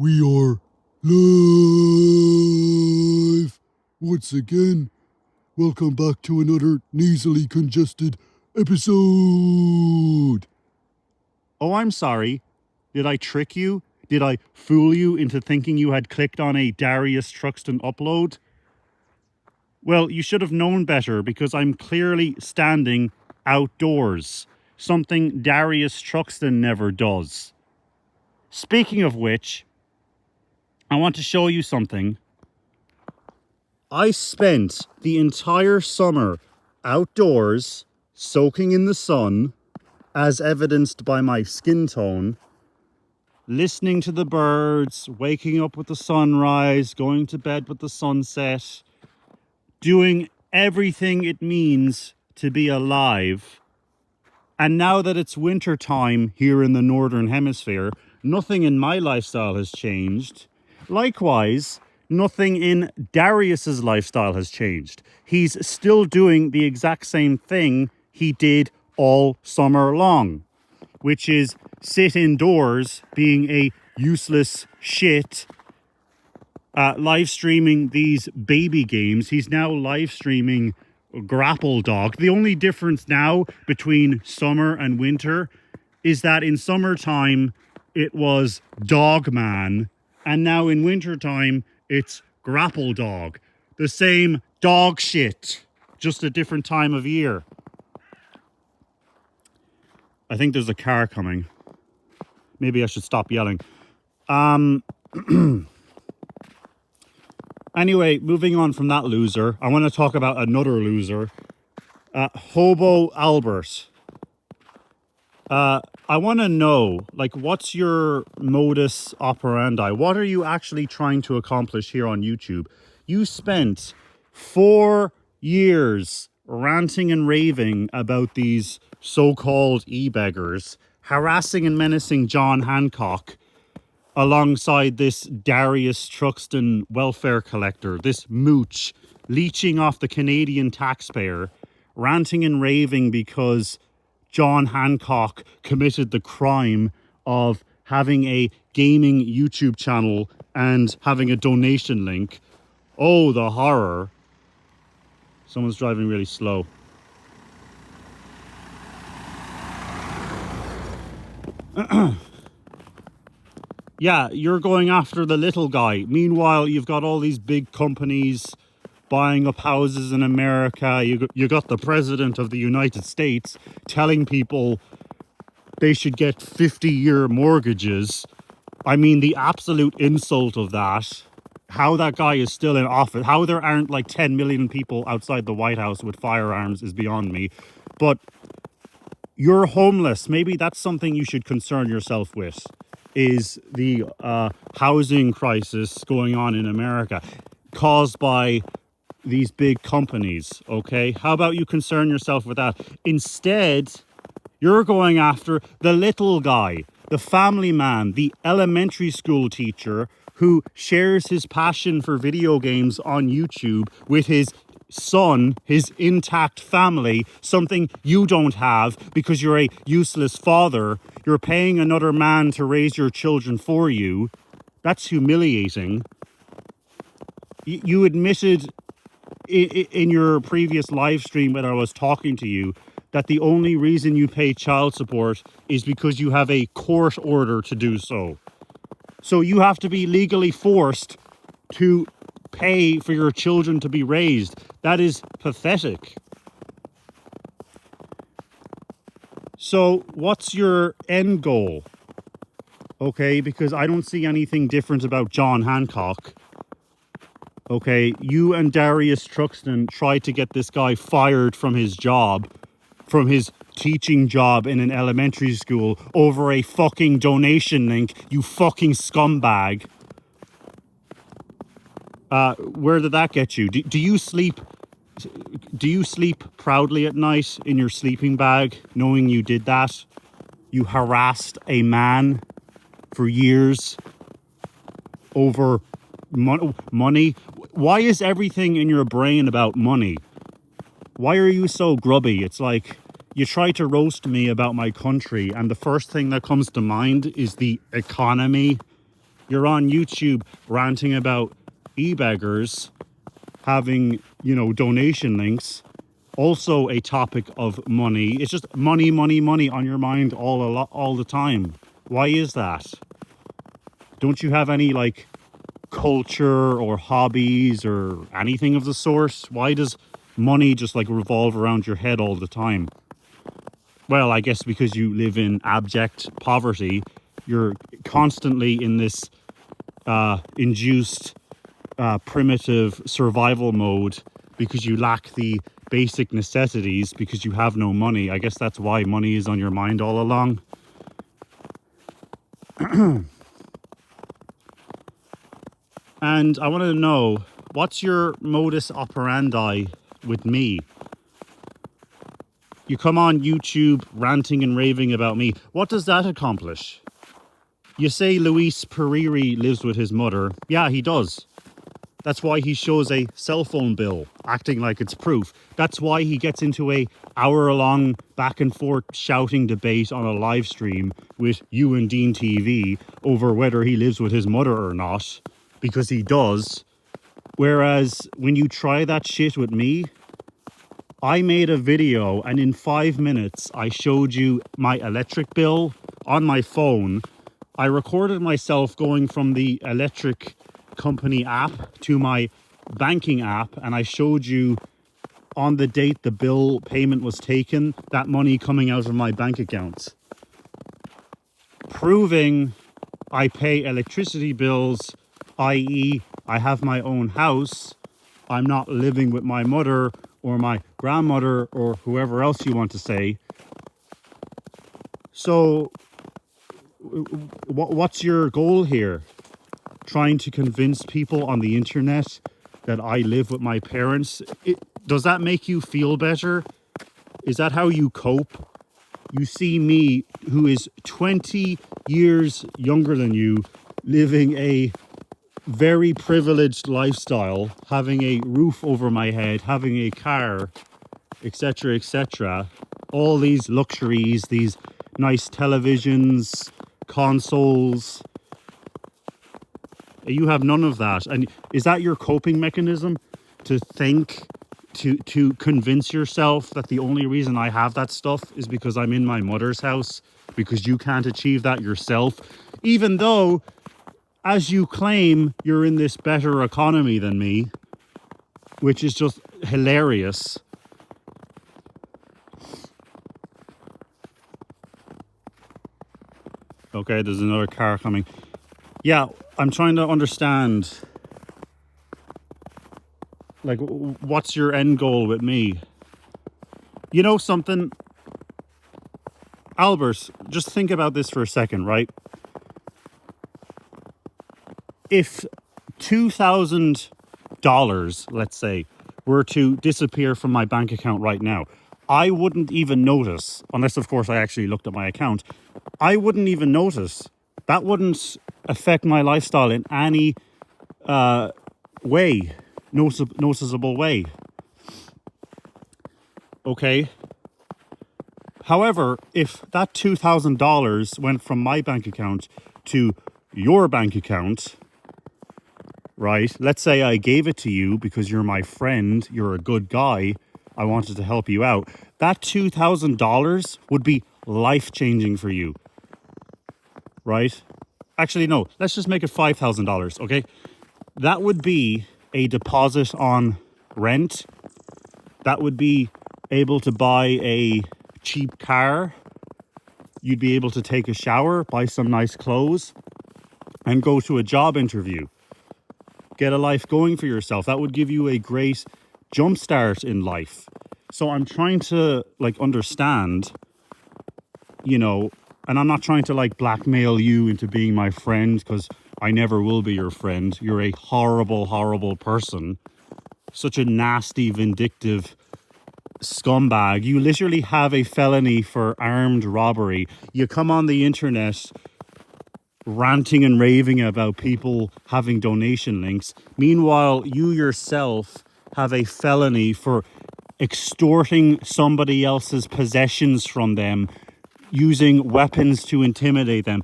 We are live once again. Welcome back to another nasally congested episode. Oh, I'm sorry. Did I trick you? Did I fool you into thinking you had clicked on a Darius Truxton upload? Well, you should have known better because I'm clearly standing outdoors, something Darius Truxton never does. Speaking of which, I want to show you something. I spent the entire summer outdoors, soaking in the sun, as evidenced by my skin tone, listening to the birds, waking up with the sunrise, going to bed with the sunset, doing everything it means to be alive. And now that it's winter time here in the Northern Hemisphere, nothing in my lifestyle has changed. Likewise, nothing in Darius's lifestyle has changed. He's still doing the exact same thing he did all summer long, which is sit indoors being a useless shit, live streaming these baby games. He's now live streaming Grapple Dog. The only difference now between summer and winter is that in summertime it was Dog Man, and now in wintertime it's Grapple Dog. The same dog shit, just a different time of year. I think there's a car coming. Maybe I should stop yelling. Anyway, moving on from that loser, I want to talk about another loser. Hobo Albert. I want to know, what's your modus operandi? What are you actually trying to accomplish here on YouTube? You spent 4 years ranting and raving about these so-called e-beggars, harassing and menacing John Hancock alongside this Darius Truxton welfare collector, this mooch, leeching off the Canadian taxpayer, ranting and raving because John Hancock committed the crime of having a gaming YouTube channel and having a donation link. Oh, the horror. Someone's driving really slow. Yeah, you're going after the little guy. Meanwhile, you've got all these big companies buying up houses in America. You got the president of the United States telling people they should get 50-year mortgages. I mean, the absolute insult of that. How that guy is still in office, how there aren't 10 million people outside the White House with firearms is beyond me. But you're homeless. Maybe that's something you should concern yourself with, is the housing crisis going on in America caused by these big companies, okay? How about you concern yourself with that? Instead, you're going after the little guy, the family man, the elementary school teacher who shares his passion for video games on YouTube with his son, his intact family, something you don't have because you're a useless father. You're paying another man to raise your children for you. That's humiliating. You admitted in your previous live stream when I was talking to you that the only reason you pay child support is because you have a court order to do so. So you have to be legally forced to pay for your children to be raised. That is pathetic. So what's your end goal? Okay, because I don't see anything different about John Hancock. Okay, you and Darius Truxton tried to get this guy fired from his job, from his teaching job in an elementary school over a fucking donation link, you fucking scumbag. Where did that get you? Do you sleep proudly at night in your sleeping bag knowing you did that? You harassed a man for years over money. Why is everything in your brain about money? Why are you so grubby? It's like you try to roast me about my country and the first thing that comes to mind is the economy You're on YouTube ranting about e-beggars having, donation links. Also a topic of money. It's just money, money, money on your mind all the time. Why is that? Don't you have any like culture or hobbies or anything of the sort? Why does money just like revolve around your head all the time? Well, I guess because you live in abject poverty, you're constantly in this induced primitive survival mode because you lack the basic necessities because you have no money. I guess that's why money is on your mind all along. And I want to know, what's your modus operandi with me? You come on YouTube ranting and raving about me. What does that accomplish? You say Luis Periri lives with his mother. Yeah, he does. That's why he shows a cell phone bill, acting like it's proof. That's why he gets into a hour-long back and forth shouting debate on a live stream with you and Dean TV over whether he lives with his mother or not, because he does. Whereas when you try that shit with me, I made a video and in 5 minutes I showed you my electric bill on my phone. I recorded myself going from the electric company app to my banking app, and I showed you on the date the bill payment was taken, that money coming out of my bank account, proving I pay electricity bills, i.e. I have my own house. I'm not living with my mother or my grandmother or whoever else you want to say. So what's your goal here? Trying to convince people on the internet that I live with my parents? Does that make you feel better? Is that how you cope? You see me, who is 20 years younger than you, living a very privileged lifestyle, having a roof over my head, having a car, etc., etc. All these luxuries, these nice televisions, consoles. You have none of that. And is that your coping mechanism? To think, to convince yourself that the only reason I have that stuff is because I'm in my mother's house, because you can't achieve that yourself, even though, as you claim, you're in this better economy than me, which is just hilarious. Okay, there's another car coming. Yeah, I'm trying to understand, like, what's your end goal with me? You know something? Albert, just think about this for a second, right? If $2,000, let's say, were to disappear from my bank account right now, I wouldn't even notice, unless, of course, I actually looked at my account. I wouldn't even notice. That wouldn't affect my lifestyle in any way, noticeable way. Okay? However, if that $2,000 went from my bank account to your bank account, right? Let's say I gave it to you because you're my friend, you're a good guy, I wanted to help you out. That $2,000 would be life-changing for you, right? Actually, no, let's just make it $5,000, okay? That would be a deposit on rent. That would be able to buy a cheap car. You'd be able to take a shower, buy some nice clothes, and go to a job interview. Get a life going for yourself. That would give you a great jumpstart in life. So I'm trying to understand, and I'm not trying to blackmail you into being my friend, because I never will be your friend. You're a horrible, horrible person. Such a nasty, vindictive scumbag. You literally have a felony for armed robbery. You come on the internet ranting and raving about people having donation links. Meanwhile, you yourself have a felony for extorting somebody else's possessions from them, using weapons to intimidate them.